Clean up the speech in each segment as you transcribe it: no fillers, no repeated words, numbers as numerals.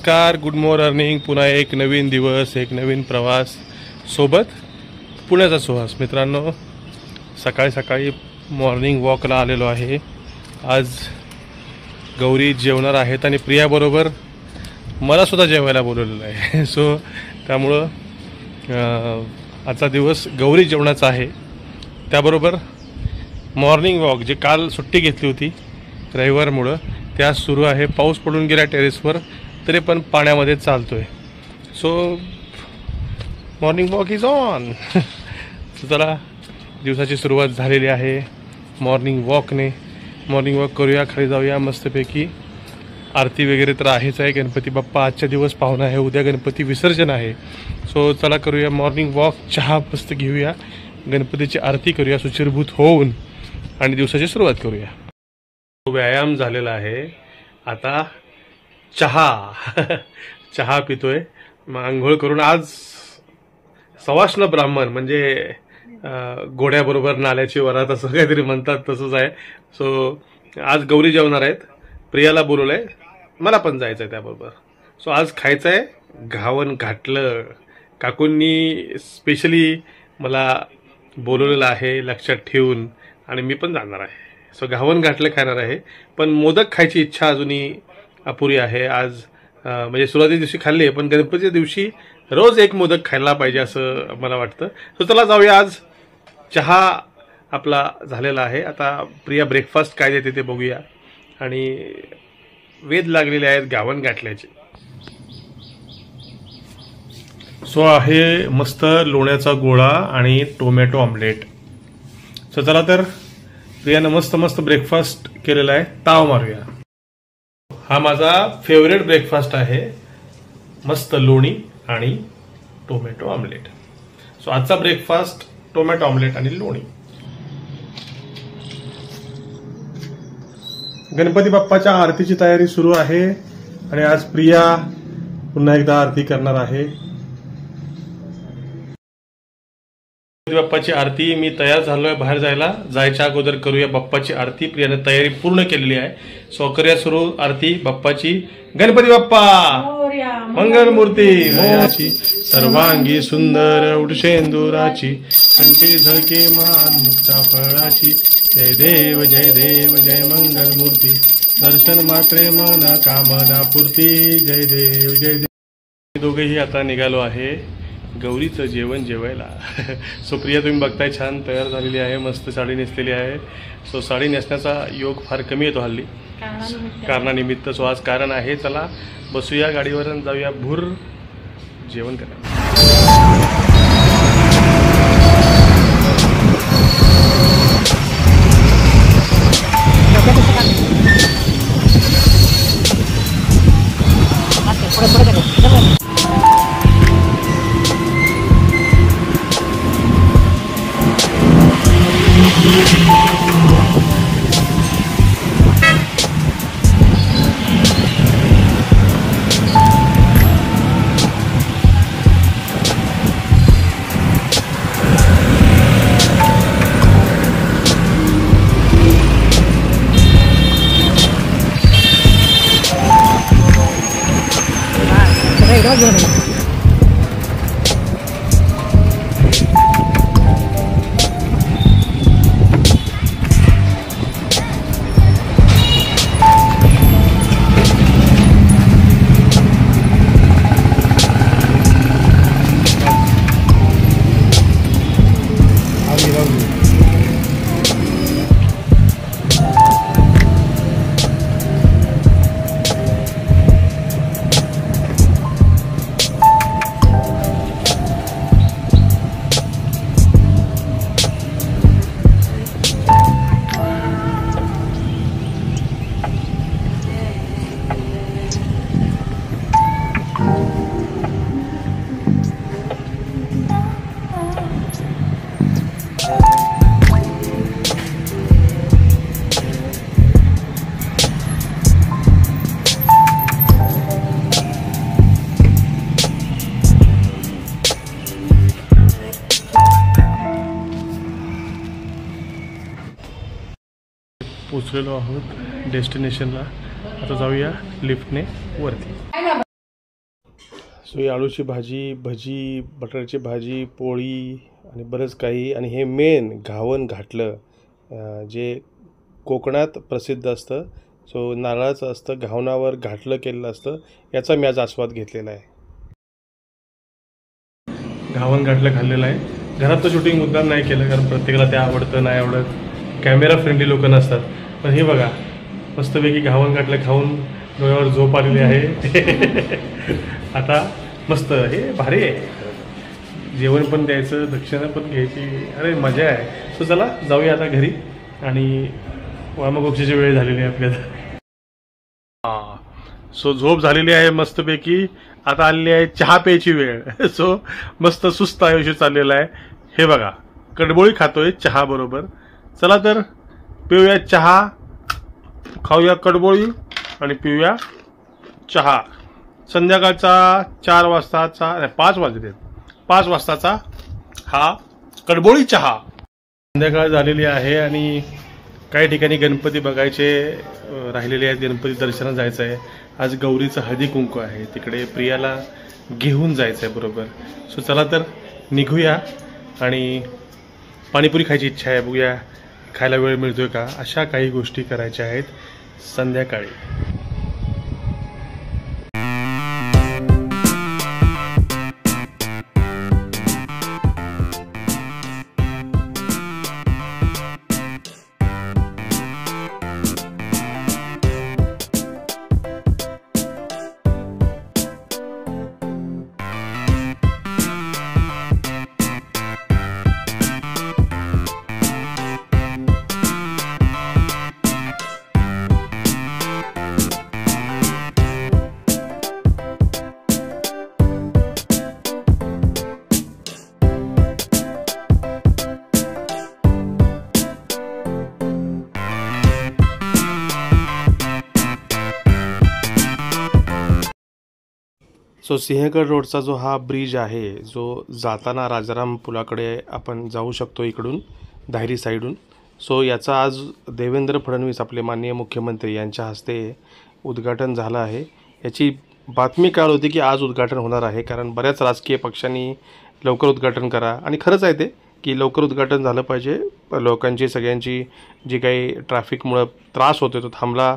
नमस्कार, good morning. पुन्हा एक नवीन दिवस, एक नवीन प्रवास, सोबत पुण्याचा सुहास. मित्रांनो, सकाळी सकाळी मॉर्निंग वॉकला आलेलो आहे. आज गौरी जेवणार आहेत आणि प्रियाबरोबर मला सुद्धा जेवायला बोलवलेलं आहे. सो त्यामुळं आजचा दिवस गौरी जेवणाचा आहे. त्याबरोबर मॉर्निंग वॉक, जे काल सुट्टी घेतली होती रविवारमुळं, त्या सुरू आहे. पाऊस पडून गेला टेरेसवर, तरी पण पाण्यामध्ये चालतोय. So morning walk is on. चला, दिवसाची सुरुवात झालेली आहे मॉर्निंग वॉकने. मॉर्निंग वॉक करूया, खाली जाऊया मस्तपैकी. आरती वगैरे तर आहेच आहे. गणपती बाप्पा आजच्या दिवस पाहुणा आहे, उद्या गणपती विसर्जन आहे. सो चला करूया मॉर्निंग वॉक. चहा मस्त घेऊया, गणपतीची आरती करूया सुचिरभूत होऊन आणि दिवसाची सुरुवात करूया. व्यायाम झालेला आहे. आता चहा पितोय. मग आंघोळ करून आज सवाष्ण ब्राह्मण म्हणजे घोड्याबरोबर नाल्याची वरात असं काहीतरी म्हणतात, तसंच आहे. सो आज गौरी जेवणार आहेत. प्रियाला बोलवलंय, मला पण जायचं आहे त्याबरोबर. सो आज खायचं आहे घावन घाटलं. काकूंनी स्पेशली मला बोलवलेलं आहे लक्षात ठेवून, आणि मी पण जाणार आहे. सो घावन घाटलं खाणार आहे. पण मोदक खायची इच्छा अजूनही अपुरी आहे. आज म्हणजे सुरुवातीच्या दिवशी खाल्ली आहे, पण गणपतीच्या दिवशी रोज एक मोदक खायला पाहिजे असं मला वाटतं. सो चला जाऊया. आज चहा आपला झालेला आहे. आता प्रिया ब्रेकफास्ट काय देते ते बघूया. आणि वेध लागलेले आहेत घावन घाटल्याचे. सो आहे मस्त लोण्याचा गोळा आणि टोमॅटो ऑमलेट. सो चला तर प्रियानं मस्त ब्रेकफास्ट केलेला आहे. ताव मारूया. हा माझा फेवरेट ब्रेकफास्ट आहे. मस्त लोणी आणि टोमॅटो ऑमलेट. सो आजचा ब्रेकफास्ट टोमॅटो ऑमलेट आणि लोणी. गणपती बाप्पाच्या आरतीची तयारी सुरू आहे आणि आज प्रिया पुन्हा एकदा आरती करणार आहे. बाप्पाची आरती. मी तयार झालोय बाहेर जायच्या अगोदर करूया बाप्पाची आरती. प्रियाने तयारी पूर्ण केलेली आहे. सो करूया सुरू आरती बाप्पाची. गणपती बाप्पा मंगल मूर्ती मोयाची, सर्वांगी सुंदर उडशेंदुराची, कंठी झळके मान मुक्ता फळाची. जय देव जय देव जय मंगल मूर्ती, दर्शन मात्रे मन कामना पूर्ती. जय देव जय देव. दोघेही आता निघालो आहे गौरीचं जेवण जेवायला. सो प्रिया तुम्ही बघताय छान तयार झालेली आहे, मस्त साडी नेसलेली आहे. सो साडी नेसण्याचा योग फार कमी येतो हल्ली कारणानिमित्त. सो आज कारण आहे. चला बसूया गाडीवर, जाऊया भूर जेवण करायला. पोचलेलो आहोत डेस्टिनेशनला. आता जाऊया लिफ्टने वरती. सो ही आळूची भाजी, भजी, बटाट्याची भाजी, पोळी आणि बरंच काही. आणि हे मेन घावन घाटलं, जे कोकणात प्रसिद्ध असतं. सो नारळाचं असतं, घावनावर घाटलं केलेलं असतं. याचा मी आज आस्वाद घेतलेला आहे. घावन घाटलं खाल्लेलं आहे. घरात तर शूटिंग मुद्दाम नाही केलं, कारण प्रत्येकाला ते आवडतं नाही आवडत, कॅमेरा फ्रेंडली लोक नसतात. पण हे बघा, मस्तपैकी घावन घाटलं खाऊन डोळ्यावर झोप आलेली आहे. आता मस्त हे भारी आहे. जेवण पण द्यायचं, दक्षिणा पण घ्यायची, अरे मजा आहे. सो चला जाऊया आता घरी. आणि वामगोक्षीची वेळ झालेली आहे आपल्याला. हां, सो झोप झालेली आहे मस्तपैकी. आता आलेली आहे चहा प्यायची वेळ. सो मस्त सुस्त आयुष्य चाललेलं आहे. हे बघा, कडबोळी खातोय चहा बरोबर. चला तर पिऊया चहा, खाऊया कडबोळी आणि पिऊया चहा. संध्याकाळचा 4 वाजताचा, नाही 5 वाजले, 5 वाजताचा हा कडबोळी चहा. संध्याकाळ झालेली आहे आणि काही ठिकाणी गणपती बघायचे राहिलेले आहेत. गणपती दर्शनाला जायचं आहे. आज गौरीचं हळदी कुंकू आहे, तिकडे प्रियाला घेऊन जायचं आहे बरोबर. सो चला तर निघूया. आणि पाणीपुरी खायची इच्छा आहे, बघूया खायला वेळ मिळतोय का. अशा काही गोष्टी करायच्या आहेत संध्याकाळी. सो सिंहगड रोडचा जो हा ब्रिज आहे, जो जाताना राजाराम पुलाकडे आपण जाऊ शकतो इकडून धायरी साईडून. सो याचा आज देवेंद्र फडणवीस आपले माननीय मुख्यमंत्री यांच्या हस्ते उद्घाटन झालं आहे. याची बातमी काळ होती की आज उद्घाटन होणार आहे, कारण बऱ्याच राजकीय पक्षांनी लवकर उद्घाटन करा, आणि खरंच आहे ते की लवकर उद्घाटन झालं पाहिजे. लोकांची सगळ्यांची जी काही ट्रॅफिकमुळं त्रास होतो तो थांबला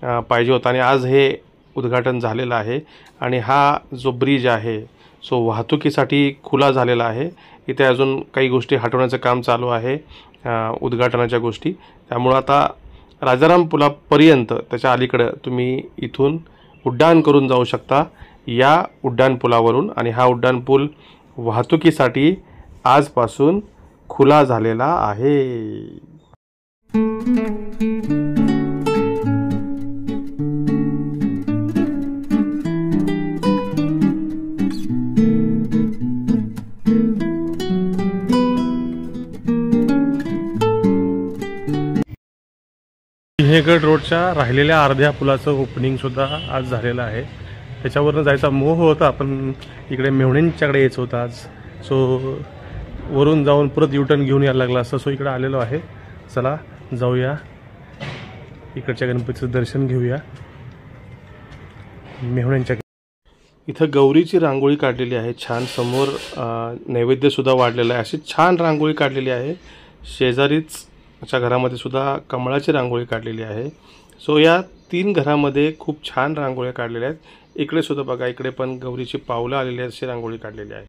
पाहिजे होता. आणि आज हे उद्घाटन झालेलं आहे. आणि हा जो ब्रिज आहे सो वाहतुकीसाठी खुला झालेला आहे. इथे अजून काही गोष्टी हटवण्याचं काम चालू आहे, उद्घाटनाच्या गोष्टी. त्यामुळं आता राजाराम पुलापर्यंत त्याच्या अलीकडं तुम्ही इथून उड्डाण करून जाऊ शकता या उड्डाण पुलावरून. आणि हा उड्डाण पूल वाहतुकीसाठी आजपासून खुला झालेला आहे. सिंहगड रोडच्या राहिलेल्या अर्ध्या पुलाचं ओपनिंगसुद्धा आज झालेलं आहे. त्याच्यावरनं जायचा मोह होता, पण इकडे मेव्हण्यांच्याकडे यायचं होतं आज. सो वरून जाऊन परत युटर्न घेऊन यायला लागला असं. सो इकडे आलेलो आहे. चला जाऊया, इकडच्या गणपतीचं दर्शन घेऊया. मेव्हण्यांच्या इथं गौरीची रांगोळी काढलेली आहे छान. समोर नैवेद्यसुद्धा वाढलेला आहे. अशी छान रांगोळी काढलेली आहे. शेजारीच च्या घरामध्ये सुद्धा कमळाची रांगोळी काढलेली आहे. सो या 3 घरामध्ये खूप छान रांगोळ्या काढलेल्या आहेत. इकडे सुद्धा बघा, इकडे पण गौरीची पावलं आलेली आहेत, अशी रांगोळी काढलेली आहे.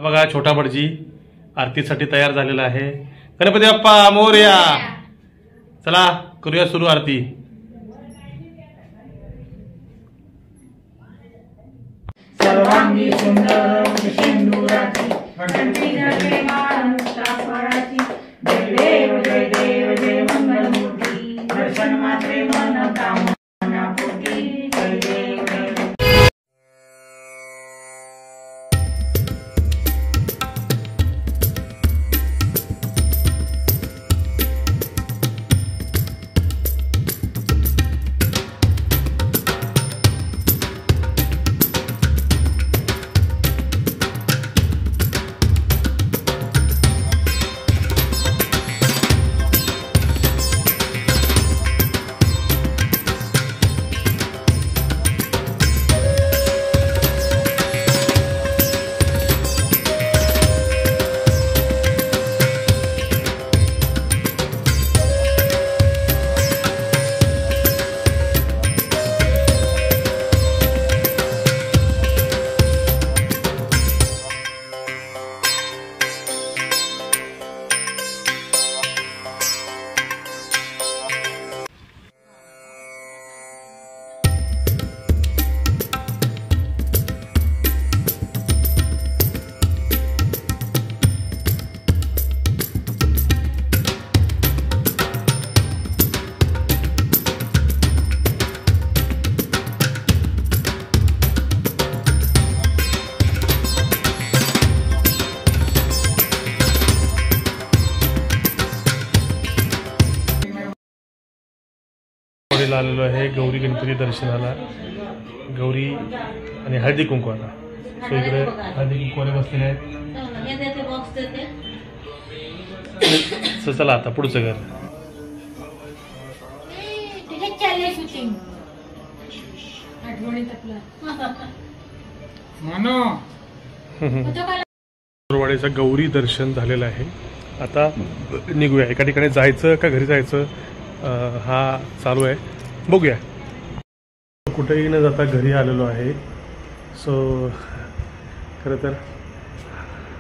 बघा छोटा भटजी आरतीसाठी तयार झालेला आहे. गणपती बाप्पा मोरया. चला करूया सुरू आरती. सर्वांगी सुंदर सिंदुराची घंटी घडे मानसा फळाची. जय देव जय मंगलमूर्ती. दर्शन मात्रे मन कामना पोटी. जय देव अंबाबाईला आलेलो आहे गौरी गणपती दर्शनाला, गौरी आणि हळदी कुंकवाला. सो इकडे हळदी कुंकवाने बसलेले आहेत. सो चला आता पुढचं घर. वाडीचं गौरी दर्शन झालेलं आहे. आता निघूया, एका ठिकाणी जायचं का घरी जायचं हा चालू आहे, बघूया. कुठेही न जाता घरी आलेलो आहे. सो खरं तर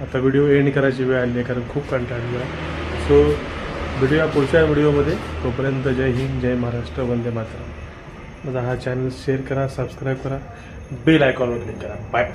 आता व्हिडिओ एंड करायची वेळ आली आहे कारण खूप कंटाळलो आहे. सो भेटूया पुढच्या व्हिडिओमध्ये. तोपर्यंत जय हिंद, जय महाराष्ट्र, वंदे मातरम. माझा हा चॅनल शेअर करा, सबस्क्राईब करा, बेल आयकॉनवर क्लिक करा. बाय.